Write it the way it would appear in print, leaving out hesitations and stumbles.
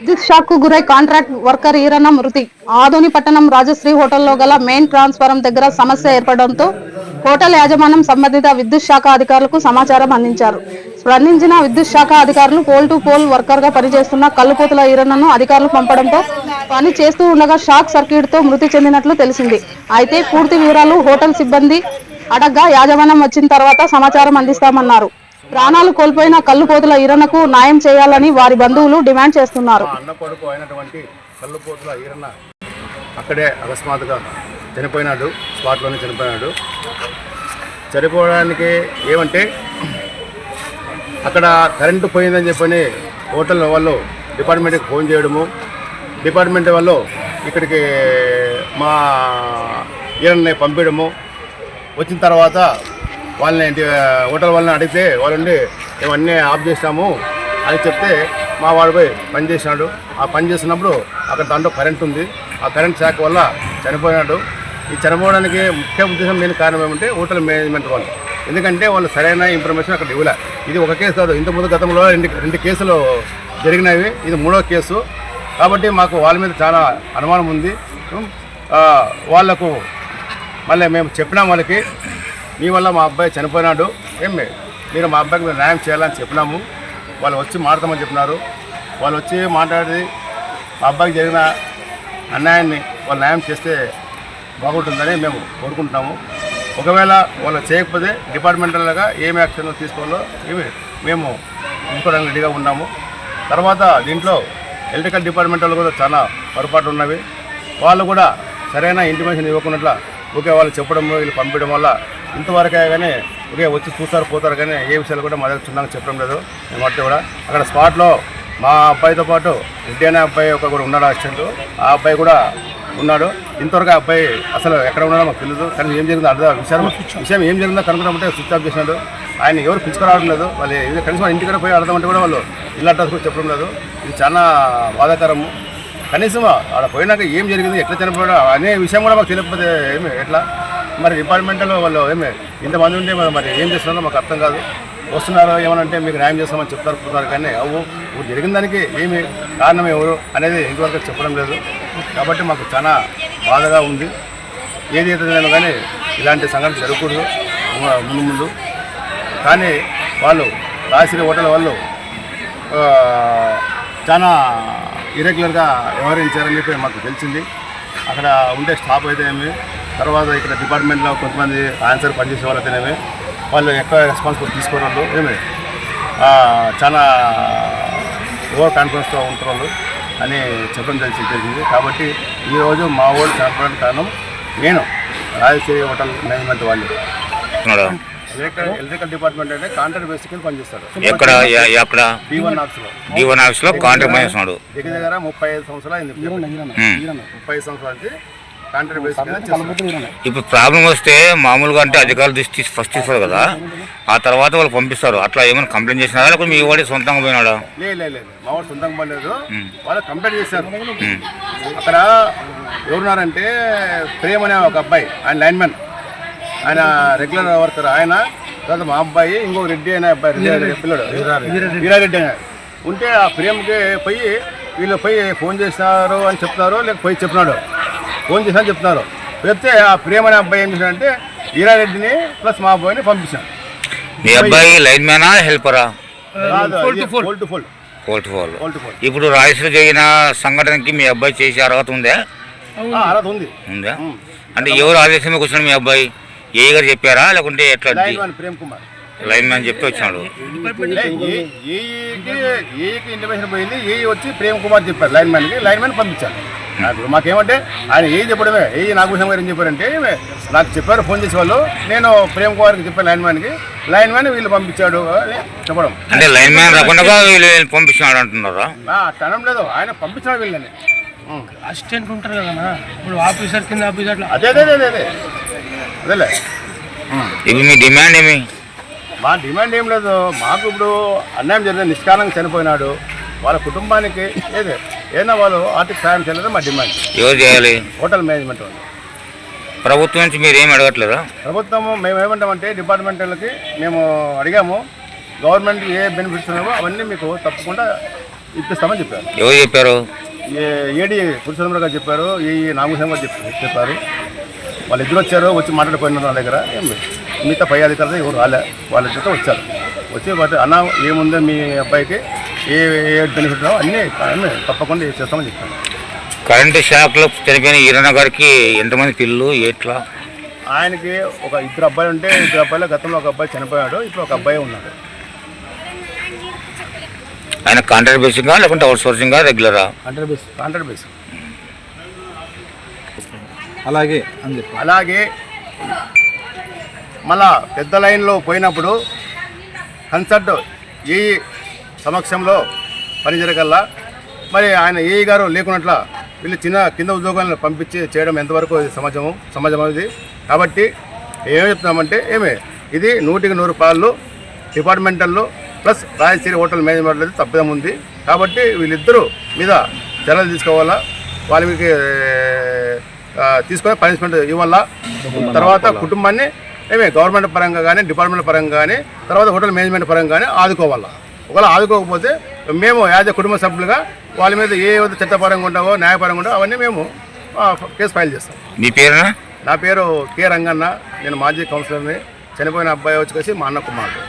విద్యుత్ షాక్ కు గురై కాంట్రాక్ట్ వర్కర్ ఈరన్న మృతి. ఆదోని పట్టణం రాజశ్రీ హోటల్లో గల మెయిన్ ట్రాన్స్ఫారం దగ్గర సమస్య ఏర్పడడంతో హోటల్ యాజమాన్యం సంబంధిత విద్యుత్ శాఖ అధికారులకు సమాచారం అందించారు. స్పందించిన విద్యుత్ శాఖ అధికారులు పోల్ టు పోల్ వర్కర్ గా పనిచేస్తున్న కల్లుపోతుల ఈరన్నను అధికారులు పంపడంతో పని చేస్తూ ఉండగా షాక్ సర్క్యూట్ తో మృతి చెందినట్లు తెలిసింది. అయితే పూర్తి వివరాలు హోటల్ సిబ్బంది అడగ్గా యాజమాన్యం వచ్చిన తర్వాత సమాచారం అందిస్తామన్నారు. ప్రాణాలు కోల్పోయిన కల్లుపోతుల ఈరన్నకు న్యాయం చేయాలని వారి బంధువులు డిమాండ్ చేస్తున్నారు. అన్న కొడుకు అయినటువంటి కల్లుపోతుల ఈరన్న అక్కడే అకస్మాత్తుగా చనిపోయినాడు. స్పాట్లోనే చనిపోయినాడు. చనిపోవడానికి ఏమంటే అక్కడ కరెంటు పోయిందని చెప్పని హోటల్ వాళ్ళు డిపార్ట్మెంట్కి ఫోన్ చేయడము, డిపార్ట్మెంట్ వాళ్ళు ఇక్కడికి మా ఈరన్నని పంపించడము. వచ్చిన తర్వాత వాళ్ళని హోటల్ వాళ్ళని అడిగితే వాళ్ళండి ఇవన్నీ ఆఫ్ చేసినాము అని చెప్తే మా వాడిపై పని చేసినాడు. ఆ పని చేసినప్పుడు అక్కడ దాంట్లో కరెంట్ ఉంది. ఆ కరెంట్ శాఖ వల్ల చనిపోయినాడు. ఈ చనిపోవడానికి ముఖ్య ఉద్దేశం మెయిన్ కారణం ఏమంటే హోటల్ మేనేజ్మెంట్ వాళ్ళు. ఎందుకంటే వాళ్ళు సరైన ఇన్ఫర్మేషన్ అక్కడ ఇవ్వలే. ఇది ఒక కేసు కాదు, ఇంతకుముందు గతంలో రెండు కేసులు జరిగినవి. ఇది 3వ కేసు. కాబట్టి మాకు వాళ్ళ మీద చాలా అనుమానం ఉంది. వాళ్లకు మళ్ళీ మేము చెప్పినాం, వాళ్ళకి మీ వల్ల మా అబ్బాయి చనిపోయినాడు, మీరు మా అబ్బాయికి మీరు న్యాయం చేయాలని చెప్పినాము. వాళ్ళు వచ్చి మాట్లాడమని చెప్పినారు. వాళ్ళు వచ్చి మాట్లాడి మా అబ్బాయికి జరిగిన అన్యాయాన్ని వాళ్ళు న్యాయం చేస్తే బాగుంటుందని మేము కోరుకుంటున్నాము. ఒకవేళ వాళ్ళు చేయకపోతే డిపార్ట్మెంటల్గా ఏమి యాక్షన్ తీసుకోవాలో మేము తీసుకోవడానికి రెడీగా ఉన్నాము. తర్వాత దీంట్లో ఎలక్ట్రికల్ డిపార్ట్మెంట్ వాళ్ళు కూడా చాలా పొరపాట్లు ఉన్నవి. వాళ్ళు కూడా సరైన ఇంటిమేషన్ ఇవ్వకున్నట్ల ఓకే వాళ్ళు చెప్పడం వీళ్ళు పంపించడం వల్ల ఇంతవరకే కానీ ఓకే వచ్చి చూస్తారు పోతారు, కానీ ఏ విషయాలు కూడా మా దగ్గర చున్నాక చెప్పడం లేదు. మేము అంటే కూడా అక్కడ స్పాట్లో మా అబ్బాయితో పాటు రెడ్డి అనే అబ్బాయి కూడా ఉన్నాడు, అసిస్టెంట్. ఆ అబ్బాయి కూడా ఉన్నాడు. ఇంతవరకు ఆ అబ్బాయి అసలు ఎక్కడ ఉన్నాడో మాకు తెలియదు. కానీ ఏం జరిగిందో విషయం ఏం జరిగిందో కనుక్కుంటే స్విచ్ ఆఫ్ చేసినాడు. ఆయన ఎవరు పిలుచుకురావడం లేదు. వాళ్ళు కనీసం ఇంటికి పోయి అడదామంటే కూడా వాళ్ళు ఇల్లు అడ్రస్ కూడా చెప్పడం లేదు. ఇది చాలా బాధాకరము. కనీసం అక్కడ పోయినాక ఏం జరిగింది, ఎట్లా చనిపోయాడు అనే విషయం కూడా మాకు తెలియకపోతే ఎట్లా మరి డిపార్ట్మెంట్లో వాళ్ళు ఇంతమంది ఉంటే మరి ఏం చేస్తున్నారో మాకు అర్థం కాదు. వస్తున్నారు ఏమనంటే మీకు న్యాయం చేస్తామని చెప్తారు, కానీ జరిగిన దానికి ఏమి కారణం ఎవరు అనేది ఇంతవరకు చెప్పడం లేదు. కాబట్టి మాకు చాలా బాధగా ఉంది. ఏది అయితే కానీ ఇలాంటి సంఘటన జరగకూడదు ముందు. కానీ వాళ్ళు రాజశ్రీ హోటల్ వాళ్ళు చాలా ఇరెగ్యులర్గా వ్యవహరించారని చెప్పి మాకు తెలిసింది. అక్కడ ఉండే స్టాఫ్ అయితేనేమి, తర్వాత ఇక్కడ డిపార్ట్మెంట్లో కొంతమంది ఆన్సర్ పనిచేసే వాళ్ళు అయితేనేమి వాళ్ళు ఎక్కువ రెస్పాన్సిబిలిటీ తీసుకోవడం వాళ్ళు చాలా ఓవర్ కాన్ఫిడెన్స్తో ఉంటారు వాళ్ళు అని చెప్పడం తెలిసింది. కాబట్టి ఈరోజు మా వాళ్ళు చనిపోవడానికి కారణం నేను రాజశ్రీ హోటల్ మేనేజ్మెంట్ వాళ్ళు. ఎలక్ట్రికల్ డిపార్ట్మెంట్ అంటే కాంట్రాక్ట్ బేసిక్ కింద పనిచేస్తారు. ఎక్కడ D1 ఆఫీస్లో కాంట్రాక్ట్ పనిచేస్తున్నాడు. దగ్గర 35 సంవత్సరాలు అయింది. 35 సంవత్సరాలకి కాంట్రాక్ట్ బేసిక్ కింద చేస్తారు. ఇప్పుడు ప్రాబ్లం వస్తే మామూలుగా అంటే అధికారులు దృష్టి ఫస్ట్ తీసుకోరు కదా, ఆ తర్వాత వాళ్ళు పంపిస్తారు. అట్లా ఏమైనా కంప్లైంట్ చేసినారా, లేకపోతే మీ వాడి సొంతంగా పోయినాడా? లేదు, మా వాడు సొంతంగా పోలేదు. వాళ్ళు కంప్లైంట్ చేశారు. అక్కడ ఎవరున్నారంటే ప్రేమ్ అనే ఒక అబ్బాయి, ఆయన లైన్మెన్, ఆయన రెగ్యులర్ వర్కర్. ఆయన తర్వాత మా అబ్బాయి ఇంకో రెడ్డి అనే అబ్బాయి, పిల్లడు వీరారెడ్డి అనే ఉంటే ఆ ప్రేమకి పోయి వీళ్ళు పోయి ఫోన్ చేసినారు అని చెప్తున్నారు, లేక పోయి చెప్పినాడు ఫోన్ చేసినా చెప్తున్నారు. చెప్తే ఆ ప్రేమ అనే అబ్బాయి ఏం చేశాడంటే వీరారెడ్డిని ప్లస్ మా అబ్బాయిని పంపించాను. మీ అబ్బాయి లైన్ మ్యానా హెల్పరా? ఇప్పుడు రాజశ్రీ జరిగిన సంఘటనకి మీ అబ్బాయి చేసే అర్హత ఉందా? అర్హత ఉందా? అంటే ఎవరు ఆదేశమే కూర్చున్నాడు? మీ అబ్బాయి ఏ గారు చెప్పారా, లేకుంటే ఎట్లా? ప్రేమ్ కుమార్ లైన్ మ్యాన్ చెప్తే వచ్చినాడు. ఇంటిమేషన్ పోయింది. వచ్చి ప్రేమ్ కుమార్ చెప్పారు లైన్ మ్యాన్ పంపించాను. నాకు మాకేమంటే ఆయన చెప్పడమే నాగభూషణం గారు ఏం చెప్పారంటే నాకు చెప్పారు ఫోన్ చేసే వాళ్ళు, నేను ప్రేమ్ కుమార్కి చెప్పాను లైన్ మ్యాన్ వీళ్ళు పంపించాడు అని చెప్పడం. అంటే లైన్ మ్యాన్ రాకుండా వీళ్ళు పంపించాడు అంటున్నారా? అనడం లేదు, ఆయన పంపించాడు వీళ్ళని. అసిస్టెంట్ ఉంటారు కదా ఇప్పుడు ఆఫీసర్ కింద ఆఫీసర్. అదేలే. ఇది మీ డిమాండ్ ఏమి? మా డిమాండ్ ఏం లేదు. మాకు ఇప్పుడు అన్యాయం జరిగిన నిష్కారణంగా చనిపోయినాడు. వాళ్ళ కుటుంబానికి ఏదైనా వాళ్ళు ఆర్థిక సాయం చేయలేదు మా డిమాండ్. ఎవరు చేయాలి? హోటల్ మేనేజ్మెంట్ వాళ్ళు. ప్రభుత్వం నుంచి మీరు ఏమి అడగట్లేదా? ప్రభుత్వం మేము ఏమంటామంటే డిపార్ట్మెంట్లకి మేము అడిగాము, గవర్నమెంట్కి ఏ బెనిఫిట్స్ ఉన్నావో అవన్నీ మీకు తప్పకుండా ఇప్పిస్తామని చెప్పారు. ఎవరు చెప్పారు? ఏడి పురుషోత్తమరావు గారు చెప్పారు, ఈ నాగభూషణ్ గారు చెప్పారు. వాళ్ళిద్దరు వచ్చారు, వచ్చి మాట్లాడుకున్నారు నా దగ్గర. మిగతా పై అధికారులు ఎవరు రాలే, వాళ్ళిద్దరితో వచ్చారు. వచ్చి వాటి అన్న ఏముందో మీ అబ్బాయికి ఏ బెనిఫిట్ అన్నీ తప్పకుండా చేస్తామని చెప్పారు. కరెంటు షాక్లో చనిపోయిన ఈరన్న గారికి ఎంతమంది పిల్లలు ఎట్లా? ఆయనకి ఒక 2 అబ్బాయిలు ఉంటే 2 అబ్బాయిలో గతంలో ఒక అబ్బాయి చనిపోయాడు, ఇప్పుడు ఒక అబ్బాయి ఉన్నాడు. ఆయన కాంట్రాక్ట్ బేసింగా లేకుంటే అవుట్ సోర్సింగా రెగ్యులరా? Contract base. అలాగే మళ్ళా పెద్ద లైన్లో పోయినప్పుడు కన్సల్ట్ ఏఈ సమక్షంలో పనిజరగల్లా మరి ఆయన ఏఈ గారు లేకున్నట్ల వీళ్ళు కింద ఉద్యోగాలను పంపించి చేయడం ఎంతవరకు సమాజం ఇది. కాబట్టి ఏమేమి చెప్తున్నామంటే ఇది 100కి 100 పాళ్ళు డిపార్ట్మెంటల్లో ప్లస్ రాయలసీమ హోటల్ మేనేజ్మెంట్ తప్పిదం ఉంది. కాబట్టి వీళ్ళిద్దరూ మీద చర్యలు తీసుకోవాలా, వాళ్ళకి తీసుకొని పనిష్మెంట్ ఇవ్వాలా. తర్వాత కుటుంబాన్ని గవర్నమెంట్ పరంగా కానీ డిపార్ట్మెంట్ పరంగా కానీ తర్వాత హోటల్ మేనేజ్మెంట్ పరంగా కానీ ఆదుకోవాలా. ఒకవేళ ఆదుకోకపోతే మేము యాజ్ కుటుంబ సభ్యులుగా వాళ్ళ మీద ఏ చట్టపరంగా ఉండవో న్యాయపరంగా ఉండవో అవన్నీ మేము కేసు ఫైల్ చేస్తాం. మీ పేరునా? నా పేరు కె రంగన్న, నేను మాజీ కౌన్సిలర్ని. చనిపోయిన అబ్బాయి వచ్చేసి మా అన్న కుమారుడు.